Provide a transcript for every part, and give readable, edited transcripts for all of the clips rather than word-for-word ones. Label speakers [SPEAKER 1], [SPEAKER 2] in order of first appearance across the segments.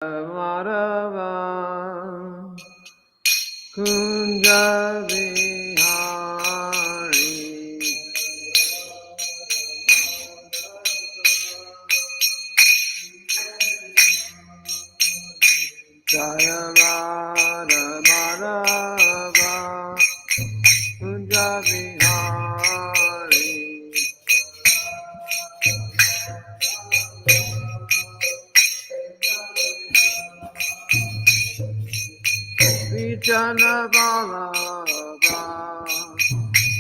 [SPEAKER 1] Madhava Kunja Vihari Jaya Radha Madhava Kunja Vihari Vijana Vallabha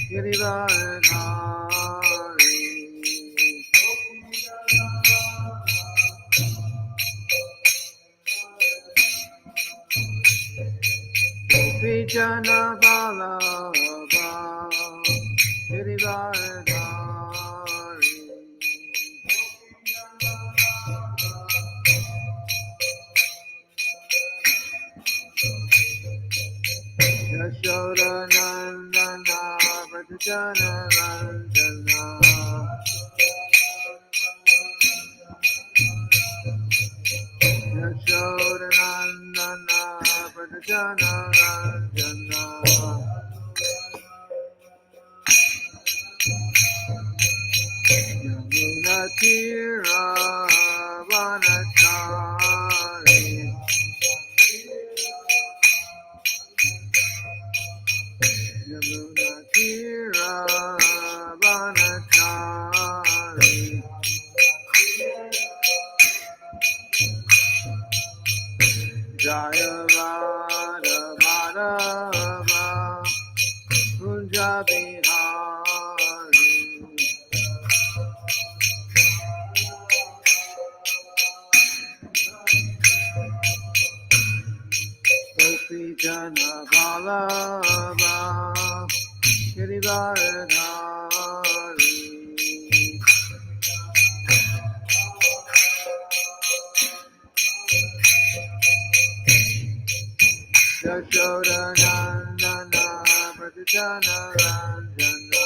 [SPEAKER 1] Girivardhari Vijana Vallabha Girivardhari Yashoda Nandana Vrajana Randana Yashoda Nandana Vrajana Randana Yamuna Tira Vanachari Yamuna Tira Vanachari Jaya Radha Madhava Kunja Vihari Gopi Jana Vallabha Girivardhari Yashoda Nandana Vrajana Randana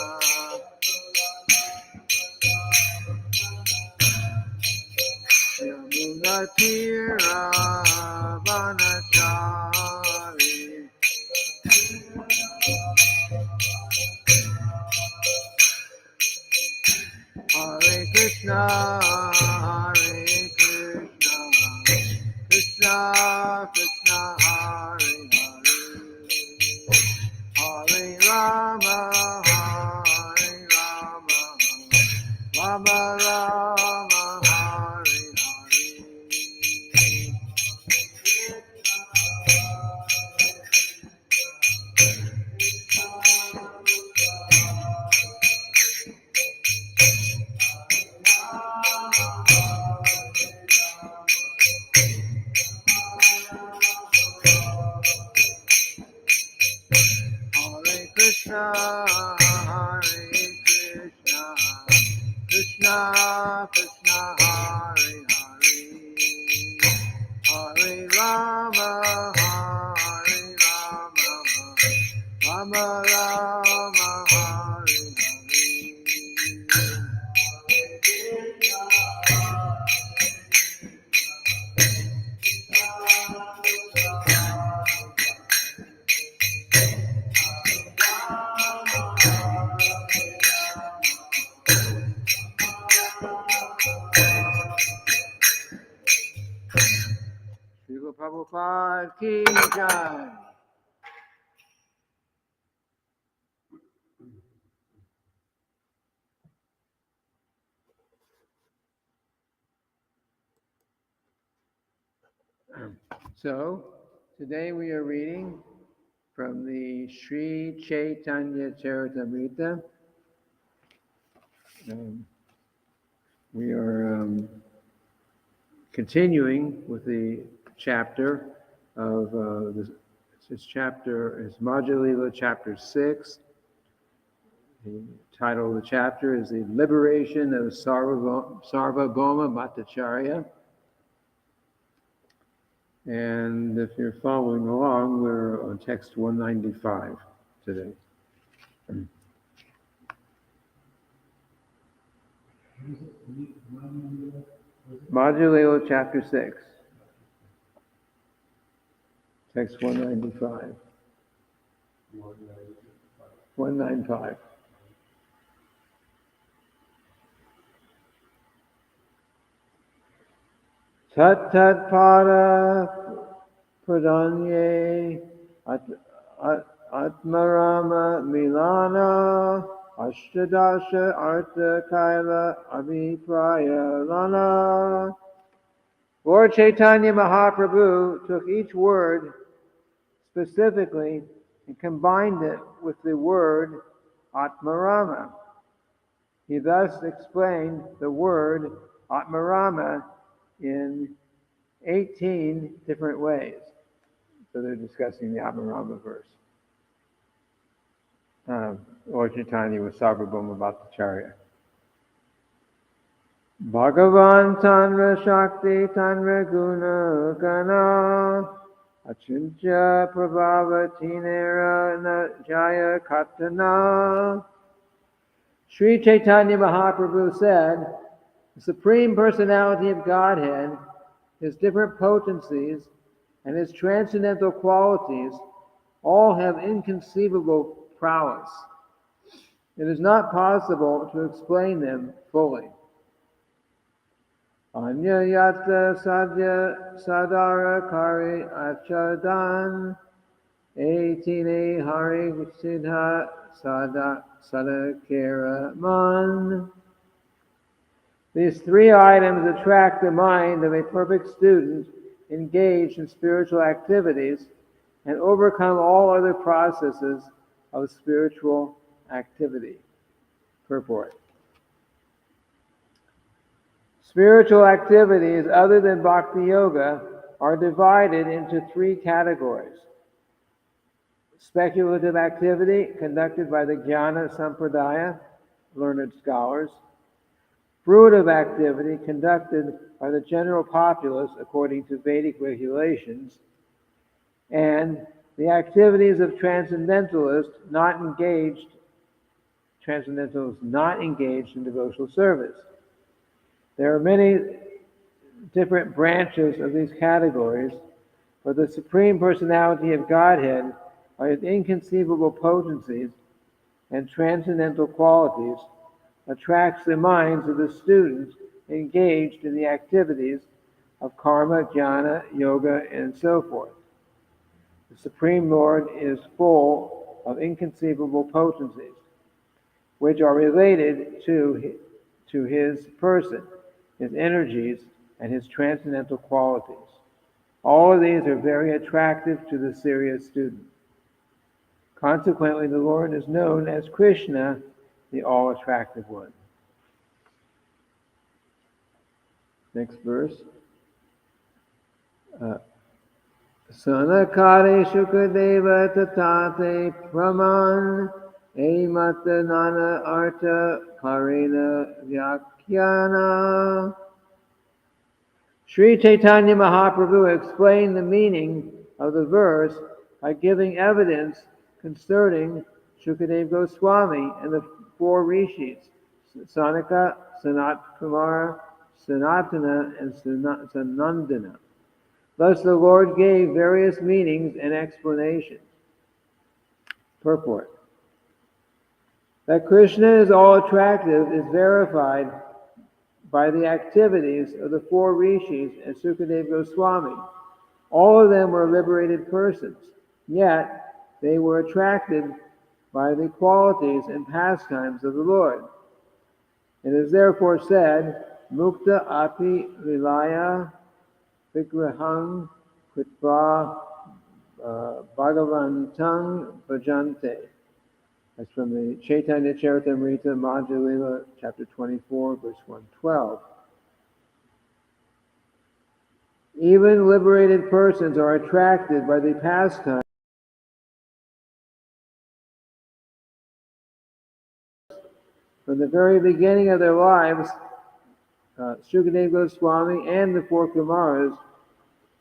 [SPEAKER 1] Yamuna Tira Vanachari Hare Krishna Krishna Krishna Hare Hare Hare Rama Rama Rama Hare Hare Krishna Krishna Krishna Hare Hare Rama Rama Rama Hare Srila Prabhupada ki jai. So, today we are reading from the Sri Caitanya-caritamrita. We are continuing with the chapter of this chapter is Madhya Lila, chapter 6. The title of the chapter is The Liberation of Sarvabhauma Bhattacharya. And if you're following along, we're on text 195 today. Madhya Lila, chapter 6. Text 195. 195. Tat tat pada pradanye atmarama milana ashtadasha artha kaila abhipraya lana. Lord Chaitanya Mahaprabhu took each word specifically and combined it with the word Atmarama. He thus explained the word Atmarama in 18 different ways. So they're discussing the Atmarama verse. Lord Chaitanya was Sarvabhauma Bhattacharya. Bhagavan Tanra Shakti Tanra Guna Gana Achintya Prabhava Tinera Jaya Katana. Sri Chaitanya Mahaprabhu said, the Supreme Personality of Godhead, His different potencies, and His transcendental qualities all have inconceivable prowess. It is not possible to explain them fully. Anya yata sadya sadara kari achadan etine hari siddha sadakera man. These three items attract the mind of a perfect student engaged in spiritual activities and overcome all other processes of spiritual activity. Purport. Spiritual activities other than Bhakti Yoga are divided into three categories. Speculative activity conducted by the Jnana Sampradaya, learned scholars. Fruitive activity conducted by the general populace according to Vedic regulations. And the activities of transcendentalists not engaged in devotional service. There are many different branches of these categories, but the Supreme Personality of Godhead, by His inconceivable potencies and transcendental qualities, attracts the minds of the students engaged in the activities of karma, jnana, yoga, and so forth. The Supreme Lord is full of inconceivable potencies, which are related to His person, His energies, and His transcendental qualities. All of these are very attractive to the serious student. Consequently, the Lord is known as Krishna, the all-attractive one. Next verse. Sanakare Shukadeva Tatate Praman Emata Nana Arta Karena Vyakyana. Sri Chaitanya Mahaprabhu explained the meaning of the verse by giving evidence concerning Shukadeva Goswami and the four rishis, Sanaka, Sanat Kumara, Sanatana, and Sanandana. Thus the Lord gave various meanings and explanations. Purport. That Krishna is all-attractive is verified by the activities of the four rishis and Sukadeva Goswami. All of them were liberated persons, yet they were attracted by the qualities and pastimes of the Lord. It is therefore said, Mukta api lilaya vigrahang kritva bhagavantang bhajante. That's from the Caitanya-caritamrita Class, chapter 24, verse 112. Even liberated persons are attracted by the pastime. From the very beginning of their lives, Shukadeva Goswami and the four Kumaras,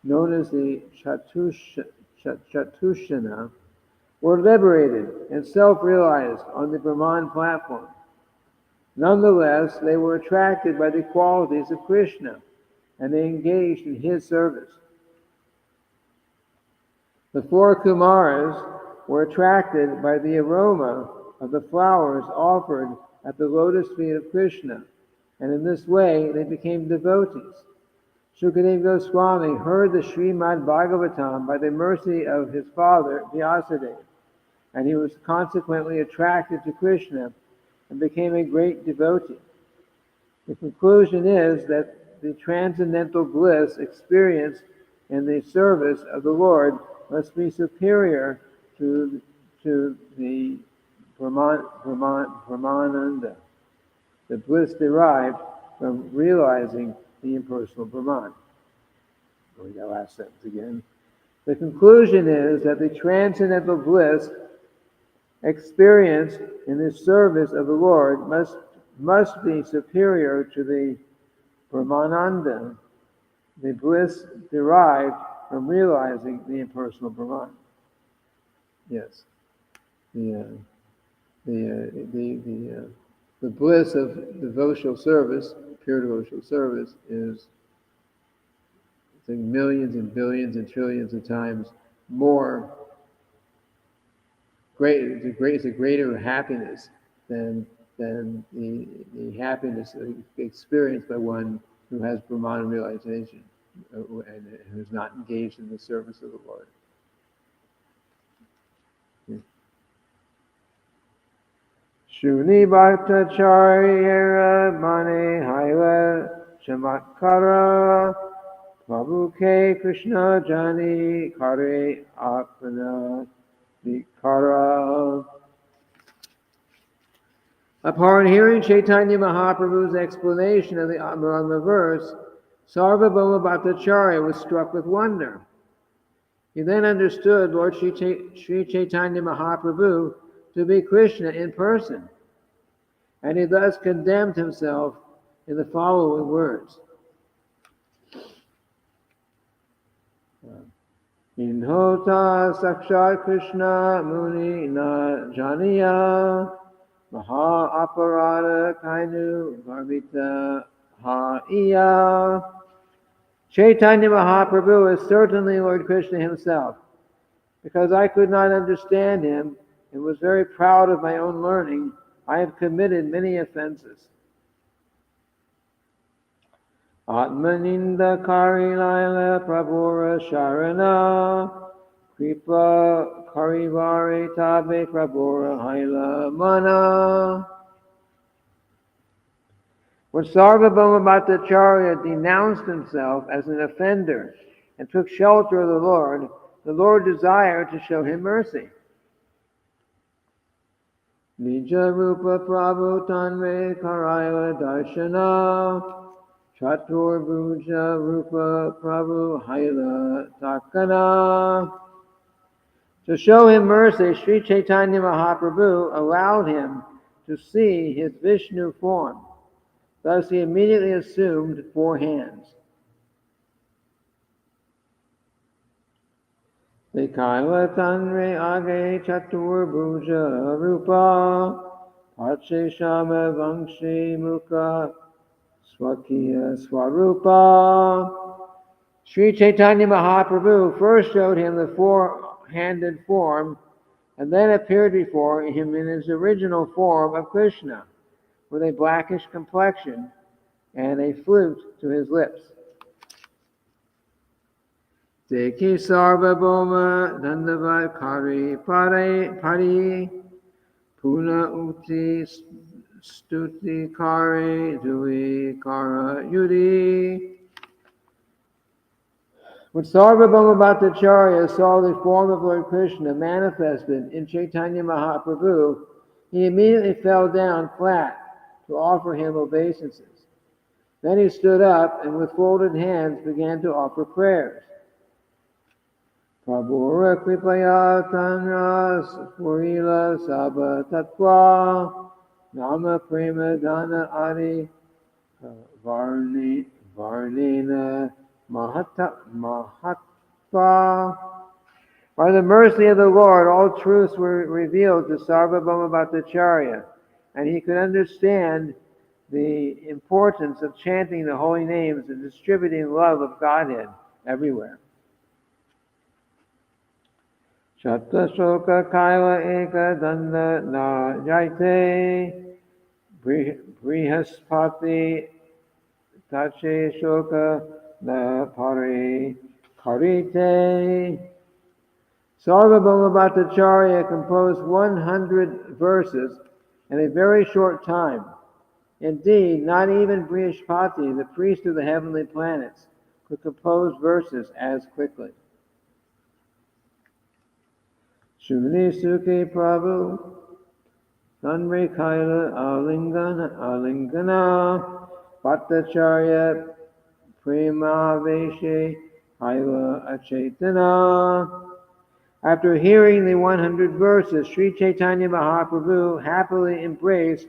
[SPEAKER 1] known as the Chatushana, were liberated and self-realized on the Brahman platform. Nonetheless, they were attracted by the qualities of Krishna, and they engaged in His service. The four Kumaras were attracted by the aroma of the flowers offered at the lotus feet of Krishna, and in this way they became devotees. Shukadeva Goswami heard the Srimad Bhagavatam by the mercy of his father, Vyasadeva, and he was consequently attracted to Krishna and became a great devotee. The conclusion is that the transcendental bliss experienced in the service of the Lord must be superior to the Brahmananda, the bliss derived from realizing the impersonal Brahman. I'll read that last sentence again. The conclusion is that the transcendental bliss experienced in the service of the Lord must be superior to the Brahmananda, the bliss derived from realizing the impersonal Brahman. Yes, the bliss of devotional service, pure devotional service, is millions and billions and trillions of times more great. It's a greater happiness than the happiness experienced by one who has Brahman realization and who's not engaged in the service of the Lord. Shuni Bhattacharya Mane Haila Chamatkara Prabhu K Krishna Jani Kare Apana Vikara. Upon hearing Chaitanya Mahaprabhu's explanation of the Brahma verse, Sarvabhauma Bhattacharya was struck with wonder. He then understood Lord Sri Chaitanya Mahaprabhu to be Krishna in person, and he thus condemned himself in the following words. Inhota Sakshat Krishna Muni Na Janiya Maha Aparada Kainu Garbita Ha-iya. Chaitanya Mahaprabhu is certainly Lord Krishna himself. Because I could not understand him and was very proud of my own learning, I have committed many offenses. Atmaninda Kari Laila Prabhura Sharana Kripa Karivari Tabe Prabhura Haila Mana. When Sarvabhauma Bhattacharya denounced himself as an offender and took shelter of the Lord desired to show him mercy. Nija Rupa Prabhu Tanve Karaya Darshana Chatur Bhuja Rupa Prabhu Haila Takana. To show him mercy, Sri Chaitanya Mahaprabhu allowed him to see his Vishnu form. Thus he immediately assumed 4 hands. Vikaila Tanre Age Chatur Bhuja Rupa Pache Shama Vangshi Mukha Swakiya Swarupa. Sri Chaitanya Mahaprabhu first showed him the 4-handed form and then appeared before him in his original form of Krishna with a blackish complexion and a flute to his lips. Deki Sarvabhauma Dandavat Kari Pari Puna Uti Stuti Kari Dui Kara Yudi. When Sarvabhauma Bhattacharya saw the form of Lord Krishna manifested in Chaitanya Mahaprabhu, he immediately fell down flat to offer him obeisances. Then he stood up and with folded hands began to offer prayers. Prabhura Kripaya Tanras Purila Sabha Tattva Nama Prema Dana Adi Varnena Mahatva. By the mercy of the Lord, all truths were revealed to Sarvabhauma Bhattacharya, and he could understand the importance of chanting the holy names and distributing love of Godhead everywhere. Shatashoka Kaila Eka Danda Na Jaite Brihaspati Tache Shoka Na Pari Karite. Sarvabhauma Bhattacharya composed 100 verses in a very short time. Indeed, not even Brihaspati, the priest of the heavenly planets, could compose verses as quickly. Shuni Sukhi Prabhu Tanre Kaila Alingana Bhattacharya Prema Veshe Kaila Achetana. After hearing the 100 verses, Sri Chaitanya Mahaprabhu happily embraced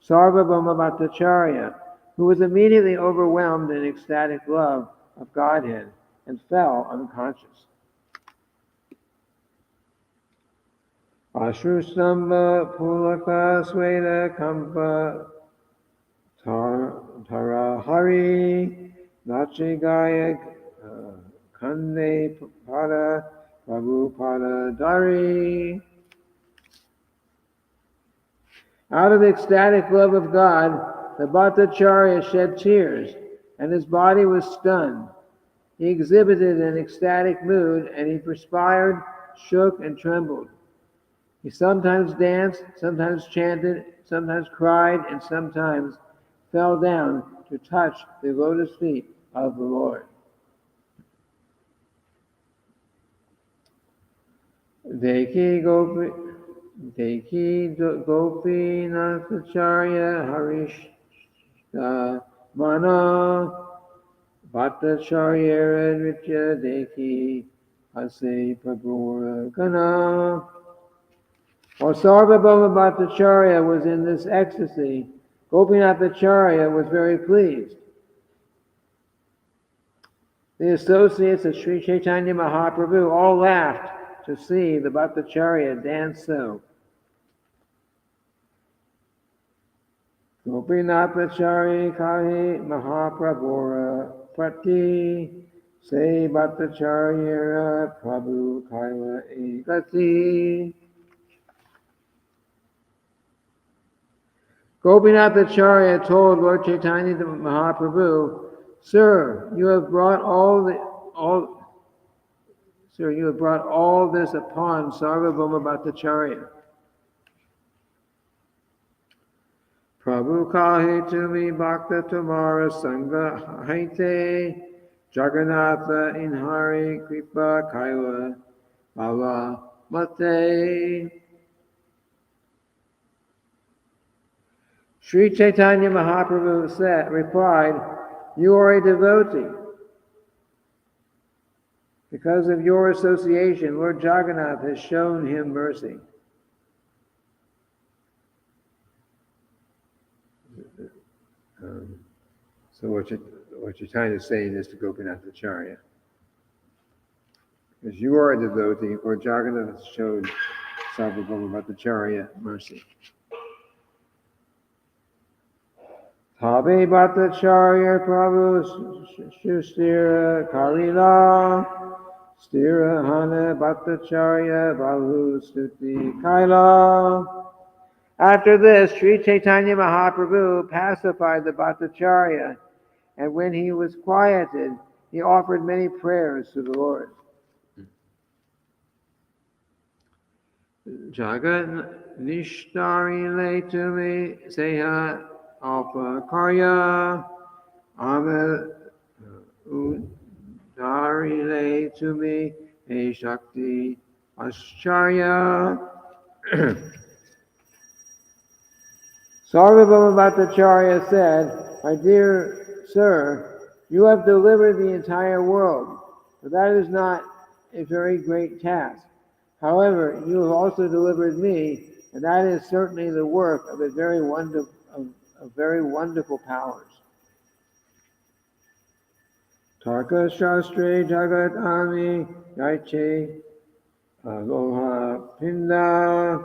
[SPEAKER 1] Sarvabhauma Bhattacharya, who was immediately overwhelmed in ecstatic love of Godhead and fell unconscious. Ashrustamba Pulaka Sweta Kampa Tarahari Nachigaya Kande Pada Prabhupada Dari. Out of ecstatic love of God, the Bhattacharya shed tears, and his body was stunned. He exhibited an ecstatic mood, and he perspired, shook, and trembled. He sometimes danced, sometimes chanted, sometimes cried, and sometimes fell down to touch the lotus feet of the Lord. Deki Gopinathacharya Harishta Mana Bhattacharya Nritya Deki Hase Prabhura Gana. While Sarvabhauma Bhattacharya was in this ecstasy, Gopinathacharya was very pleased. The associates of Sri Chaitanya Mahaprabhu all laughed to see the Bhattacharya dance so. Gopinathacharya Kahi Mahaprabhura Prati Se Bhattacharya Prabhu Kaila Egati. Gopinathacharya told Lord Chaitanya Mahaprabhu, Sir, you have brought all this upon Sarvabhauma Bhattacharya. Prabhu kahe tumi bhakta tumara sangha haite Jagannatha inhari kripa kaila bhava mate. Sri Chaitanya Mahaprabhu replied, you are a devotee. Because of your association, Lord Jagannath has shown him mercy. So what Chaitanya is saying is to Gopinathacharya. Because you are a devotee, Lord Jagannath has shown Sarvabhauma Bhattacharya mercy. Tabe Bhattacharya Prabhu Shustira Karila Stira Hana Bhattacharya Balu Stuti Kaila. After this, Sri Chaitanya Mahaprabhu pacified the Bhattacharya, and when he was quieted, he offered many prayers to the Lord. Jagat Nishtari Le Tumi Seha Alpa Karya Amel Udari Le Tumi E Shakti Ascharya. Sarvabhauma Bhattacharya said, my dear sir, you have delivered the entire world, but that is not a very great task. However, you have also delivered me, and that is certainly the work of very wonderful powers. Tarka Shastre Jagat Ami Yaiche Aloha Pinda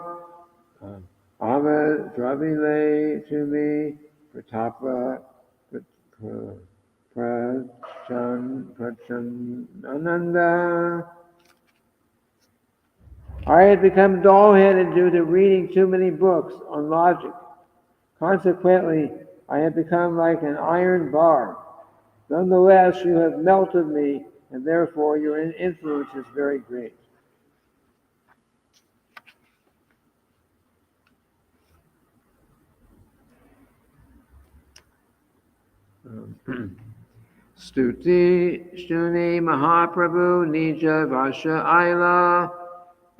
[SPEAKER 1] Ava Dravile Tumi Pratapa Prachan Ananda. I had become dull-headed due to reading too many books on logic. Consequently, I had become like an iron bar. Nonetheless, you have melted me, and therefore your influence is very great. Stuti Shuni Mahaprabhu Nija Vasha Aila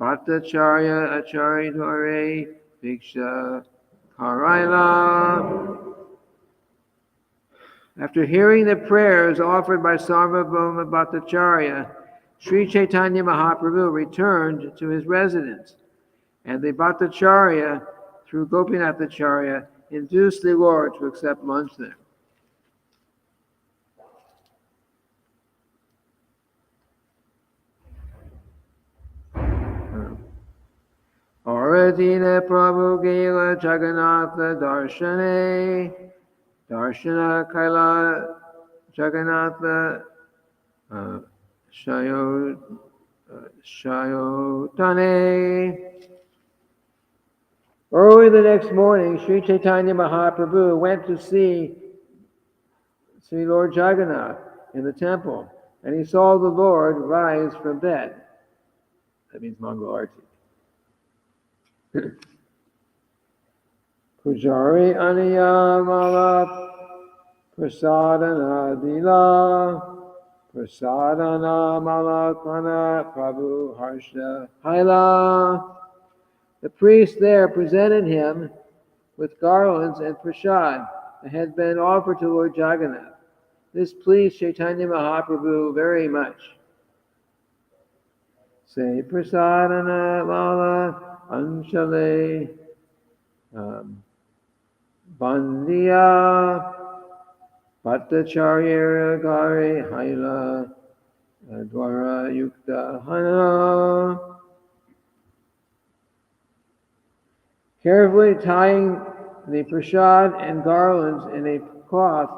[SPEAKER 1] Bhattacharya Acharitore Diksha Karaila. After hearing the prayers offered by Sarvabhauma Bhattacharya, Sri Chaitanya Mahaprabhu returned to his residence, and the Bhattacharya, through Gopinathacharya, induced the Lord to accept lunch there. Auradina Prabhu Gila Jagannatha Darshane Darshana Kaila Jagannatha Shayotane. Early the next morning, Sri Chaitanya Mahaprabhu went to see Sri Lord Jagannath in the temple, and he saw the Lord rise from bed. That means Mangal Arti. Pujari Aniyamala Prasadana Dila Prasadana Malakana Prabhu Harsha Haila. The priest there presented him with garlands and prasad that had been offered to Lord Jagannath. This pleased Chaitanya Mahaprabhu very much. Say prasadana lala anshale bandiya bhattacharya gare haila dwara yukta hana. Carefully tying the prasad and garlands in a cloth,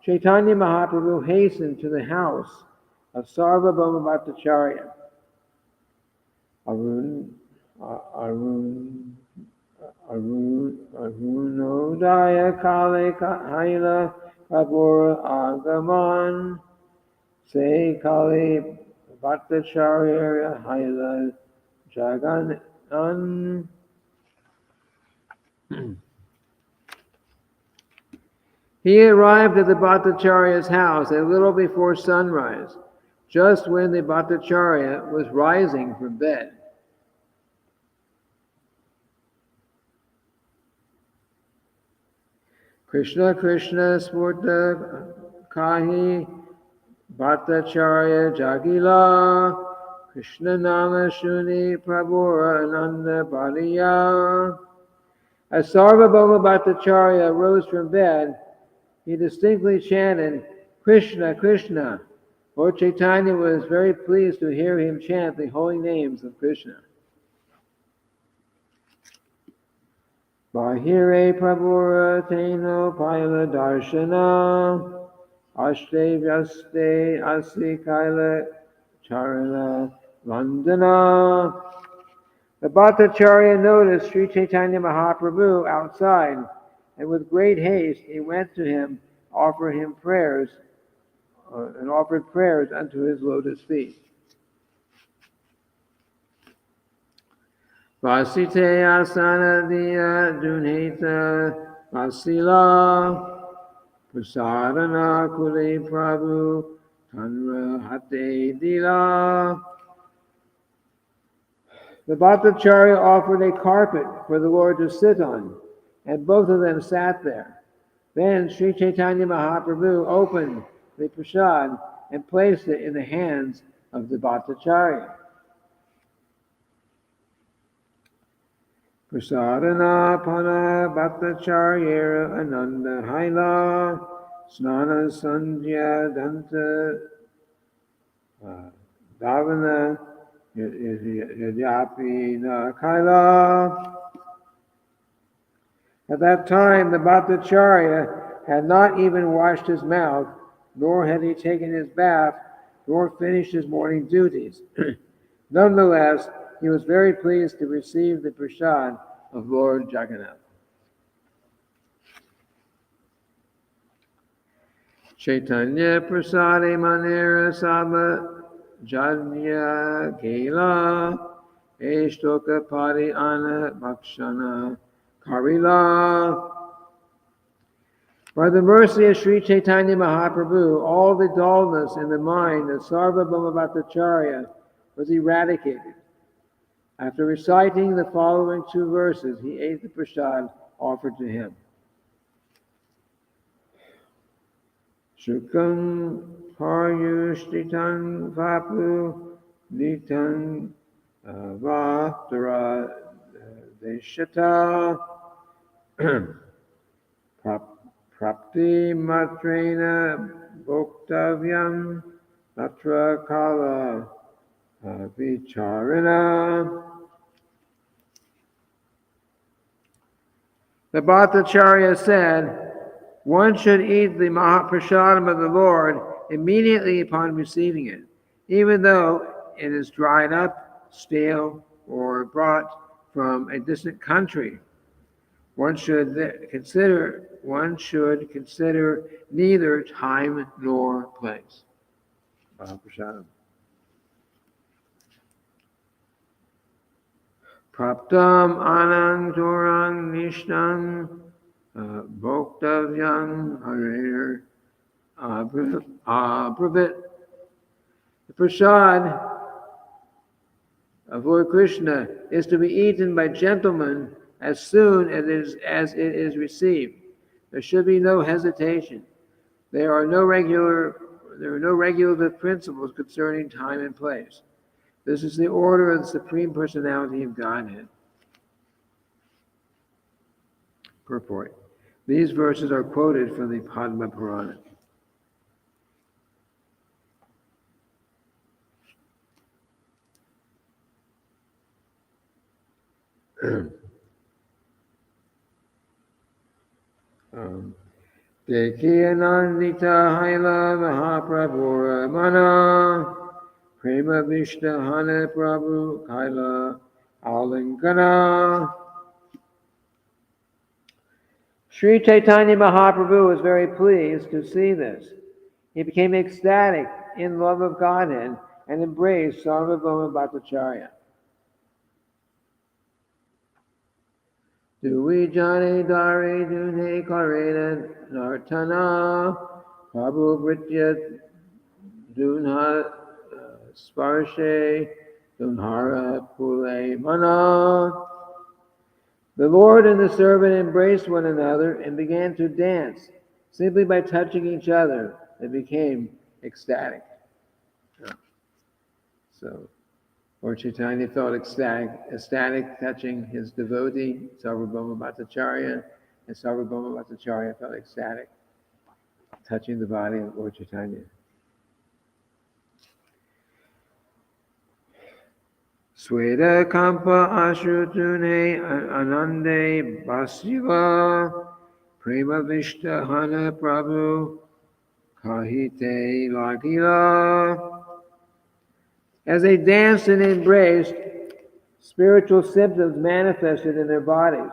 [SPEAKER 1] Chaitanya Mahaprabhu hastened to the house of Sarvabhauma Bhattacharya. Arunodaya Kale Haila Prabhura Agaman Se Kale Bhattacharya Haila Jaganan. He arrived at the Bhattacharya's house a little before sunrise, just when the Bhattacharya was rising from bed. Krishna Krishna Smurta Kahi Bhattacharya Jagila Krishna Nama Shuni Prabhura Ananda Bhaliya. As Sarvabhauma Bhattacharya rose from bed, he distinctly chanted, Krishna, Krishna. Lord Chaitanya was very pleased to hear him chant the holy names of Krishna. Bahire Prabhura Teno Paila Darshana Ashte Vyaste Asi Kaila Charana Vandana. The Bhattacharya noticed Sri Chaitanya Mahaprabhu outside, and with great haste he went to him, offered prayers unto his lotus feet. Vasite asana diya dunheta vasila prasadana kule prabhu tanra hate dila. The Bhattacharya offered a carpet for the Lord to sit on, and both of them sat there. Then Sri Chaitanya Mahaprabhu opened the prasad and placed it in the hands of the Bhattacharya. Prasadana pana Bhattacharya ananda haila snana sandhya danta davana yadyapi na kaila. At that time, the Bhattacharya had not even washed his mouth, nor had he taken his bath, nor finished his morning duties. Nonetheless, he was very pleased to receive the prasad of Lord Jagannath. Caitanya prasade manera sabha janya gela eshtoka pari ana makshana karila. By the mercy of Sri Chaitanya Mahaprabhu, all the dullness in the mind of Sarvabhauma Bhattacharya was eradicated. After reciting the following 2 verses, he ate the prasad offered to him. Shukam paryushtitan vapu nitan vahtara deshata prapti matrena bhoktavyam atra kala vicharana. The Bhattacharya said, one should eat the Mahaprasadam of the Lord immediately upon receiving it, even though it is dried up, stale, or brought from a distant country. One should consider neither time nor place. Mahaprasadam. Praptam ananturang nishtam bhoktavyam harer abravit. The prasad of Lord Krishna is to be eaten by gentlemen as soon as it is received. There should be no hesitation. There are no regulative principles concerning time and place. This is the order of the Supreme Personality of Godhead. Purport. These verses are quoted from the Padma Purana. Dekhiyanandita Haila Mahaprabhura Mana Prema Vishta Hane Prabhu Kaila Alingana. Sri Chaitanya Mahaprabhu was very pleased to see this. He became ecstatic in love of Godhead and embraced Sarvabhauma Bhattacharya. Dui jane dare dune karena nartana Prabhu Britya dunha sparshe dunhara pule mana. The Lord and the servant embraced one another and began to dance. Simply by touching each other, they became ecstatic. So, Lord Chaitanya felt ecstatic touching his devotee, Sarvabhauma Bhattacharya, and Sarvabhauma Bhattacharya felt ecstatic touching the body of Lord Chaitanya. Sweda kampa ashrutune anande basiva prema vishta hana prabhu kahite lagila. As they danced and embraced, spiritual symptoms manifested in their bodies.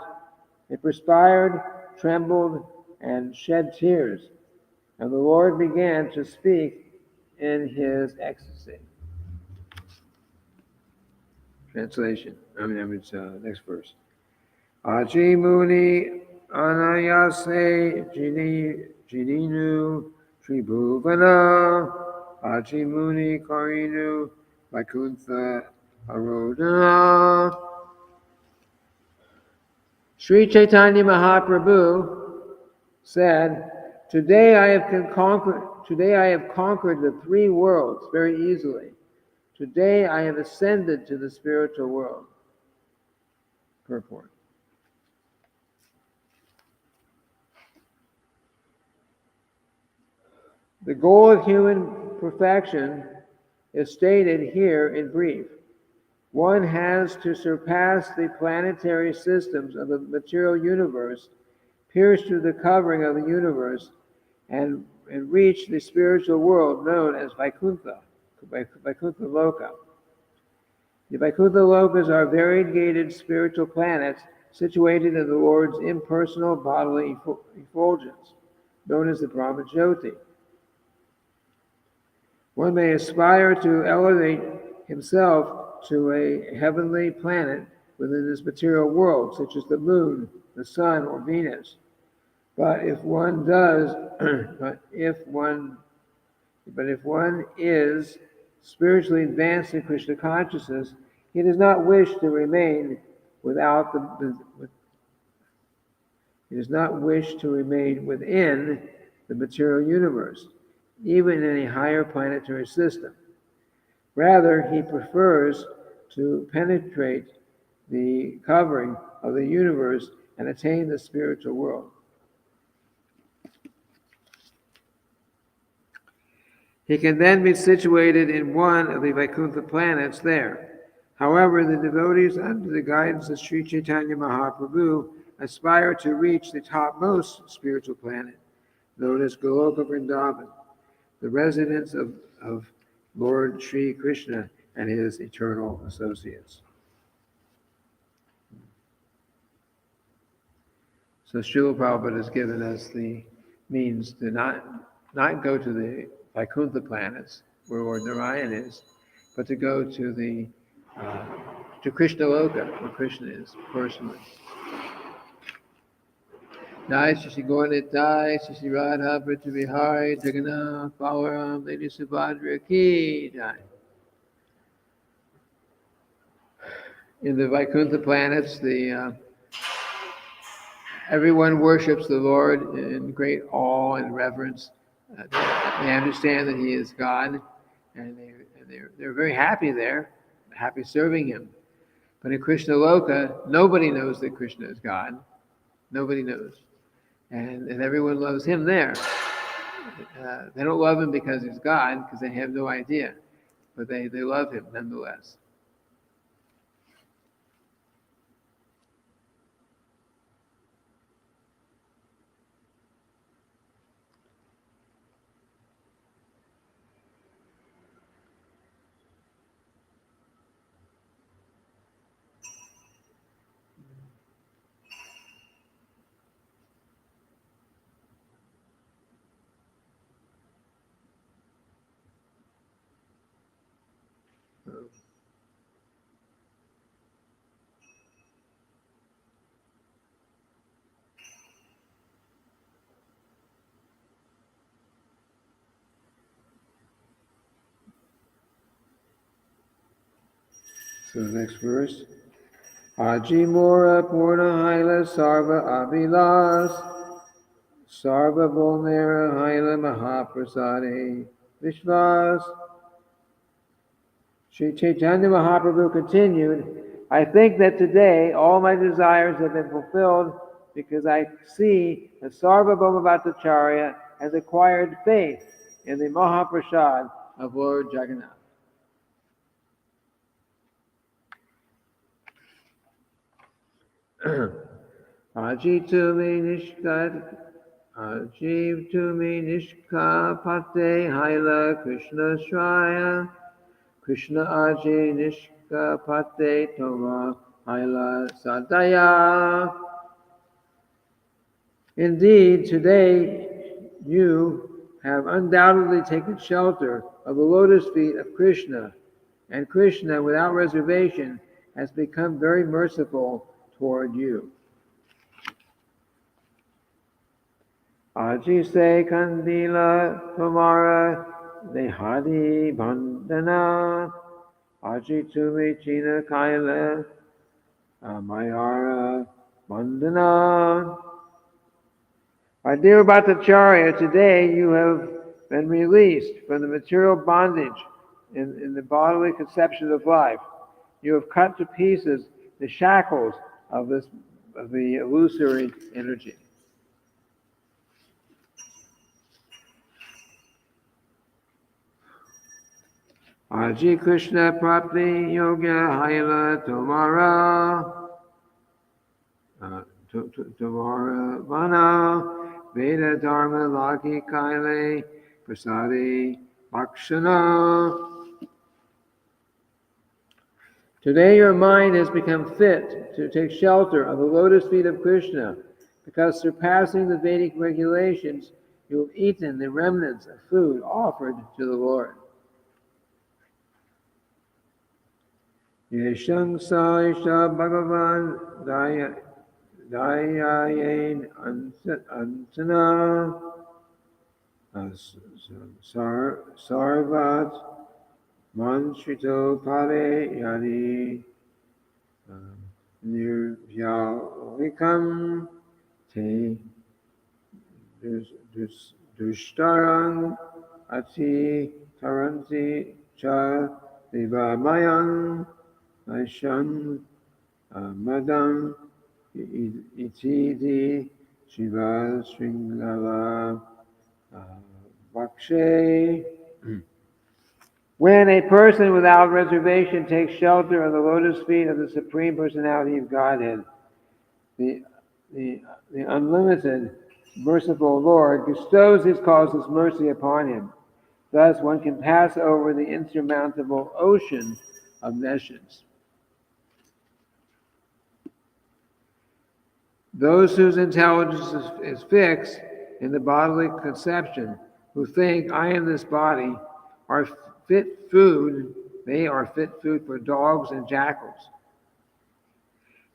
[SPEAKER 1] They perspired, trembled, and shed tears. And the Lord began to speak in his ecstasy. Translation. Next verse. Aji muni anayase jidinu tribhuvana Aji muni karinu vaikuntha arodhana. Sri Chaitanya Mahaprabhu said, Today I have conquered the 3 worlds very easily. Today I have ascended to the spiritual world. Purport. The goal of human perfection is stated here in brief. One has to surpass the planetary systems of the material universe, pierce through the covering of the universe, and reach the spiritual world known as Vaikuntha Loka. The Vaikuntha Lokas are variegated spiritual planets situated in the Lord's impersonal bodily effulgence, known as the Brahmajyoti. One may aspire to elevate himself to a heavenly planet within this material world, such as the moon, the sun, or Venus. But if one is spiritually advanced in Krishna consciousness, he does not wish to remain within the material universe, even in a higher planetary system. Rather, he prefers to penetrate the covering of the universe and attain the spiritual world. He can then be situated in one of the Vaikuntha planets there. However, the devotees, under the guidance of Sri Chaitanya Mahaprabhu, aspire to reach the topmost spiritual planet, known as Goloka Vrindavan, the residence of Lord Sri Krishna and his eternal associates. So Srila Prabhupada has given us the means to not go to the Vaikuntha planets, where Lord Narayan is, but to go to Krishna Loka, where Krishna is personally. Jai Shri Gauranitai, Shri Radha Brita Vihari, Jagannath, Balaram, Lady Subhadra Ki Jai. In the Vaikuntha planets, everyone worships the Lord in great awe and reverence. They understand that He is God, and they're very happy there, happy serving Him. But in Krishna Loka, nobody knows that Krishna is God. Nobody knows. And everyone loves Him there. They don't love Him because He's God, because they have no idea. But they love Him nonetheless. So the next verse. Aji Mora Purna Haila Sarva Abhilas Sarva Bhomera Haila Mahaprasade Vishvas. Sri Chaitanya Mahaprabhu continued, I think that today all my desires have been fulfilled because I see that Sarvabhauma Bhattacharya has acquired faith in the Mahaprasad of Lord Jagannath. Ajiv to me nishkapate haila Krishna Shraya. Krishna aji nishkapate tova haila sadaya. Indeed, today you have undoubtedly taken shelter of the lotus feet of Krishna, and Krishna, without reservation, has become very merciful toward you. Aji se kandila tomara dehadi bandhana. Aji tumi china kaila mayara bandhana. Our dear Bhattacharya, today you have been released from the material bondage in the bodily conception of life. You have cut to pieces the shackles of the illusory energy. Aji Krishna Prapti Yoga Haila Tomara Tomara Vana Veda Dharma Laki Kaile Prasadi Bhakshana. Today your mind has become fit to take shelter of the lotus feet of Krishna, because surpassing the Vedic regulations, you have eaten the remnants of food offered to the Lord. Yeshang Saisha Bhagavan Dayayen Antana Sarvat Mantrito Pade Yadi Nirvyalikam Te Dushtarang Ati Taranti Cha Devamayang Aishan Madam Itidi Shiva Sringala Vakshe. When a person without reservation takes shelter of the lotus feet of the Supreme Personality of Godhead, the unlimited, merciful Lord bestows his causeless mercy upon him. Thus one can pass over the insurmountable ocean of nescience. Those whose intelligence is fixed in the bodily conception, who think, I am this body, are fit food. They are fit food for dogs and jackals.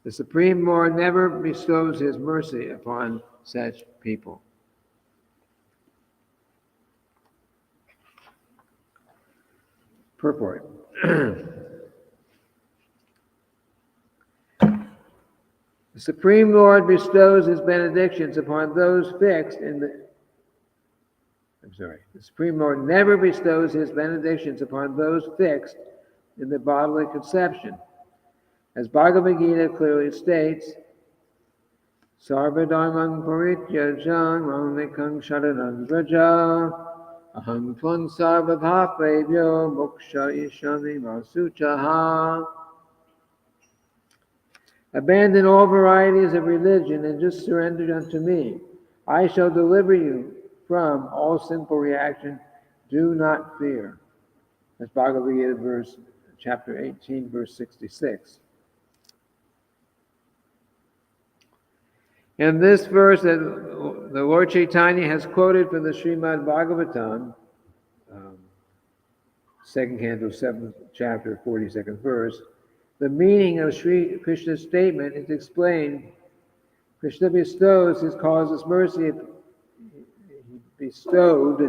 [SPEAKER 1] The Supreme Lord never bestows his mercy upon such people. Purport. The Supreme Lord bestows his benedictions upon those fixed in the... The Supreme Lord never bestows his benedictions upon those fixed in the bodily conception. As Bhagavad Gita clearly states, Sarvadharman parityajam mamekam sharanam vraja aham tvam sarvabhavevyo moksha ishami masuchaha. Abandon all varieties of religion and just surrender unto me. I shall deliver you from all sinful reaction. Do not fear. That's Bhagavad Gita chapter 18, verse 66. In this verse that the Lord Chaitanya has quoted from the Srimad Bhagavatam, second canto, 7th chapter, 42nd verse, the meaning of Sri Krishna's statement is explained. Krishna bestows his causeless mercy. He bestowed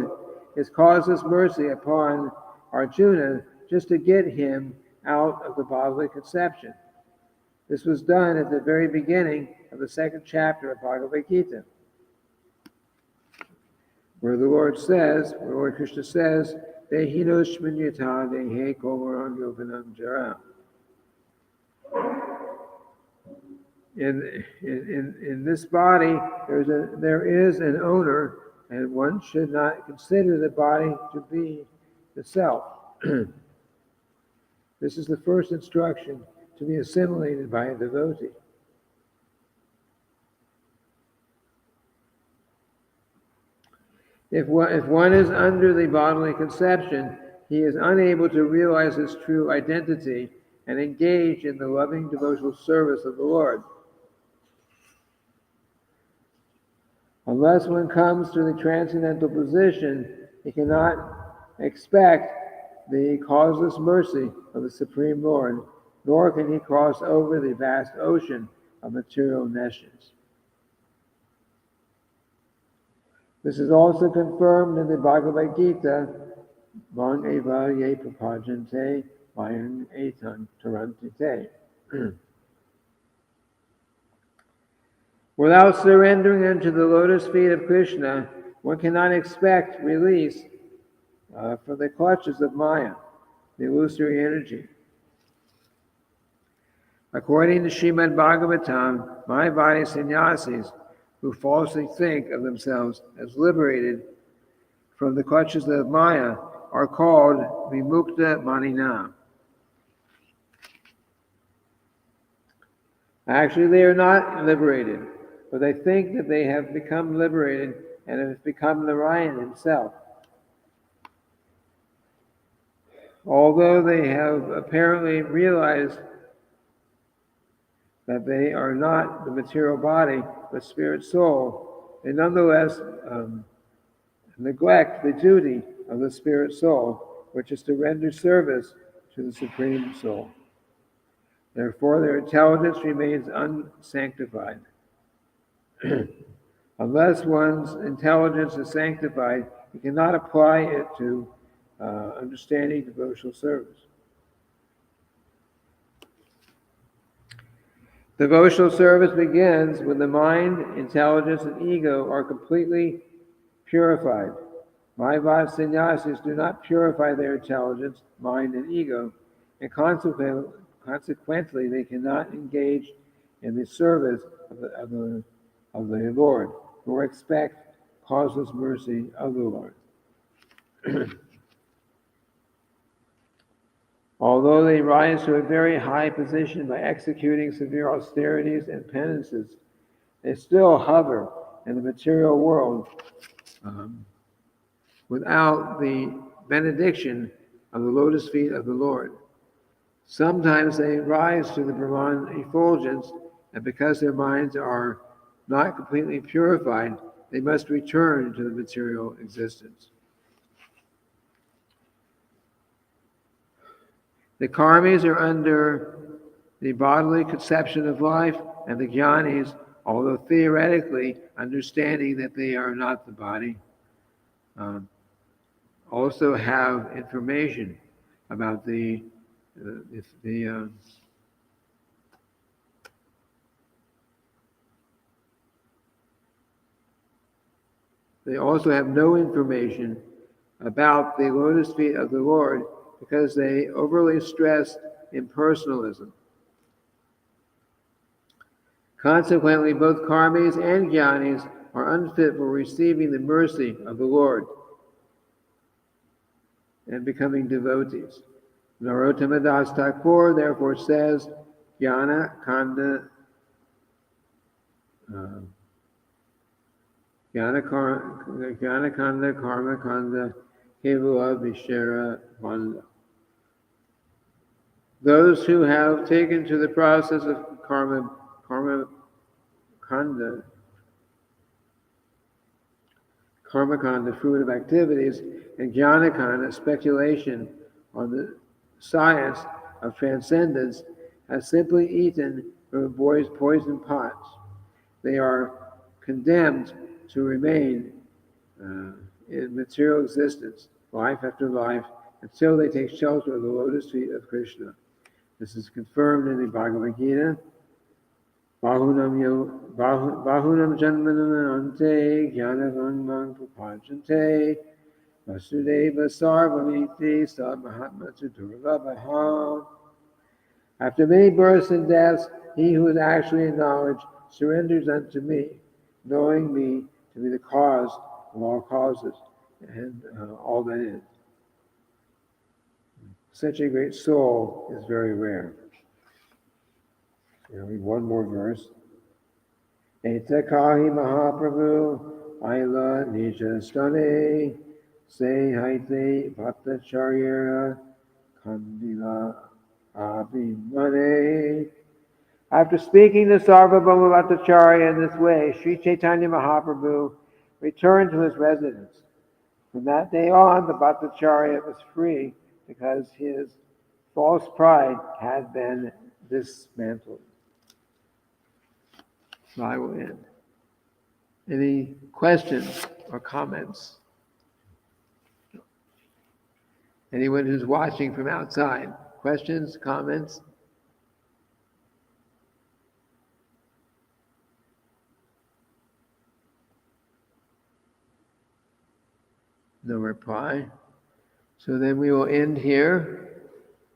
[SPEAKER 1] his causeless mercy upon Arjuna just to get him out of the bodily conception. This was done at the very beginning of the second chapter of Bhagavad Gita, where the Lord Krishna says, Dehinoshminyata dehe kovaram yoganam jara. In this body, there is an owner, and one should not consider the body to be the self. This is the first instruction to be assimilated by a devotee. If one is under the bodily conception, he is unable to realize his true identity and engage in the loving devotional service of the Lord. Unless one comes to the transcendental position, he cannot expect the causeless mercy of the Supreme Lord, nor can he cross over the vast ocean of material nescience. This is also confirmed in the Bhagavad Gita, Mang eva ye prapajante mayang etan tarantite. Without surrendering unto the lotus feet of Krishna, one cannot expect release from the clutches of Maya, the illusory energy. According to Srimad Bhagavatam, Mayavadi sannyasis who falsely think of themselves as liberated from the clutches of Maya are called Vimukta Manina. Actually, they are not liberated, but they think that they have become liberated and have become Narayan himself. Although they have apparently realized that they are not the material body, but spirit soul, they nonetheless neglect the duty of the spirit soul, which is to render service to the Supreme Soul. Therefore, their intelligence remains unsanctified. Unless one's intelligence is sanctified, he cannot apply it to understanding devotional service. Devotional service begins when the mind, intelligence, and ego are completely purified. Mayavad sannyasis do not purify their intelligence, mind, and ego, and consequently they cannot engage in the service of the Lord, nor expect causeless mercy of the Lord. Although they rise to a very high position by executing severe austerities and penances, they still hover in the material world without the benediction of the lotus feet of the Lord. Sometimes they rise to the Brahman effulgence, and because their minds are not completely purified, they must return to the material existence. The karmis are under the bodily conception of life, and the jnanis, although theoretically understanding that they are not the body, also have information about they also have no information about the lotus feet of the Lord because they overly stress impersonalism. Consequently, both karmis and jnanis are unfit for receiving the mercy of the Lord and becoming devotees. Narottama Das Thakur therefore says, Jnana Kanda Karma Kanda Kevala Vishera Vanda. Those who have taken to the process of karma kanda, fruit of activities, and jnana kanda, speculation on the science of transcendence, has simply eaten from a boy's poison pots. They are condemned to remain in material existence, life after life, until they take shelter of the lotus feet of Krishna. This is confirmed in the Bhagavad Gita. Bahunam janmanam ante jnanavanam prapajante vasudeva sarvamiti sabmahatma tudurlabhaha. After many births and deaths, he who is actually in knowledge surrenders unto me, knowing me to be the cause of all causes and all that is. Such a great soul is very rare. I'll read one more verse. Eta kahi Mahaprabhu Aila Nija Stane Se Haite Bhattacharya Kandila Abhimane. After speaking to Sarvabhauma Bhattacharya in this way, Sri Chaitanya Mahaprabhu returned to his residence. From that day on, the Bhattacharya was free because his false pride had been dismantled. So I will end. Any questions or comments? Anyone who's watching from outside? Questions, comments? No reply. So then we will end here.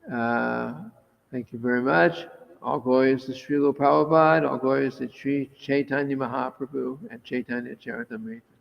[SPEAKER 1] Thank you very much. All glories to Srila Prabhupada, all glories to Sri Chaitanya Mahaprabhu and Caitanya-caritamrita.